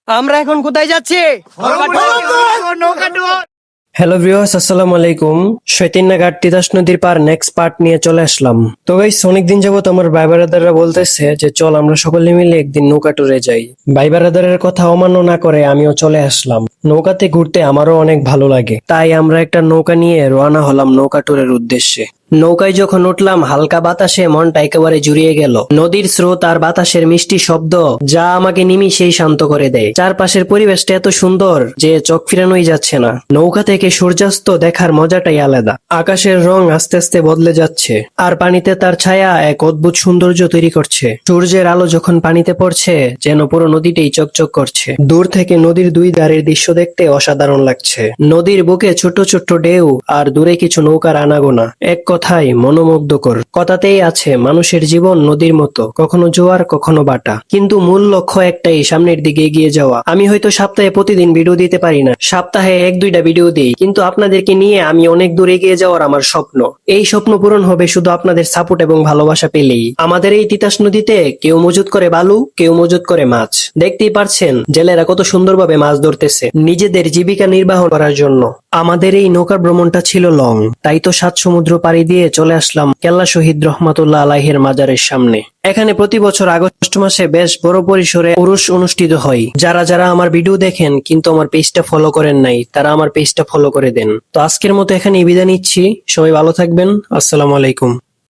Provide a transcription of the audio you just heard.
আমরা এখন কোথায় যাচ্ছি? হ্যালো ভিউয়ার্স, আসসালামু আলাইকুম। শৈতিন্যাঘাট তিতাস নদীর পার নেক্সট পার্ট নিয়ে চলে আসলাম। তো গাইস, অনেকদিন যাবত আমার ভাই ব্রাদাররা বলতেছে যে চল আমরা সকলে মিলে একদিন নৌকা ট্যুরে যাই। ভাই ব্রাদারের কথা অমান্য না করে আমিও চলে আসলাম। নৌকাতে ঘুরতে আমারও অনেক ভালো লাগে, তাই আমরা একটা নৌকা নিয়ে রওনা হলাম নৌকা ট্যুরের উদ্দেশ্যে। নৌকায় যখন উঠলাম, হালকা বাতাসে মনটা একেবারে জুড়িয়ে গেল। নদীর স্রোত আর বাতাসের মিষ্টি শব্দ যা আমাকে নিমিষেই শান্ত করে দেয়। চারপাশের পরিবেশটা এত সুন্দর যে চোখ ফিরানোই যাচ্ছে না। নৌকা থেকে সূর্যাস্ত দেখার মজাটাই আলাদা। আকাশের রং আস্তে আস্তে বদলে যাচ্ছে, আর পানিতে তার ছায়া এক অদ্ভুত সৌন্দর্য তৈরি করছে। সূর্যের আলো যখন পানিতে পড়ছে, যেন পুরো নদীটাই চকচক করছে। দূর থেকে নদীর দুই ধারের দৃশ্য দেখতে অসাধারণ লাগছে। নদীর বুকে ছোট ছোট ঢেউ আর দূরে কিছু নৌকার আনাগোনা। এক কথায় মনোমুগ্ধকর। কথাতেই আছে, মানুষের জীবন নদীর মতো, কখনো জোয়ার কখনো বাটা, কিন্তু মূল লক্ষ্য একটাই, সামনের দিকে এগিয়ে যাওয়া। আমি হয়তো সপ্তাহে প্রতিদিন ভিডিও দিতে পারি না, সপ্তাহে 1-2টা ভিডিও দিই, কিন্তু আপনাদেরকে নিয়ে আমি অনেক দূর এগিয়ে যাওয়ার আমার স্বপ্ন। এই স্বপ্ন পূরণ হবে শুধু আপনাদের সাপোর্ট এবং ভালোবাসা পেলেই। আমাদের এই তিতাস নদীতে কেউ মজুত করে বালু, কেউ মজুত করে মাছ। দেখতেই পারছেন জেলেরা কত সুন্দরভাবে মাছ ধরতেছে নিজেদের জীবিকা নির্বাহ করার জন্য। আমাদের এই নৌকা ভ্রমণটা ছিল লং, তাই তো 7 সমুদ্র পাড়ি দিয়ে চলে আসলাম কেল্লা শহীদ রহমাতুল্লাহ আলাইহির মাজারের সামনে। এখানে প্রতি বছর আগস্ট মাসে বেশ বড় পরিসরে উরুস অনুষ্ঠিত হয়। যারা যারা আমার ভিডিও দেখেন কিন্তু আমার পেজটা ফলো করেন নাই, তারা আমার পেজটা ফলো করে দেন। তো আজকের মতো এখানে বিদায় নিচ্ছি। সবাই ভালো থাকবেন। আসসালামু আলাইকুম।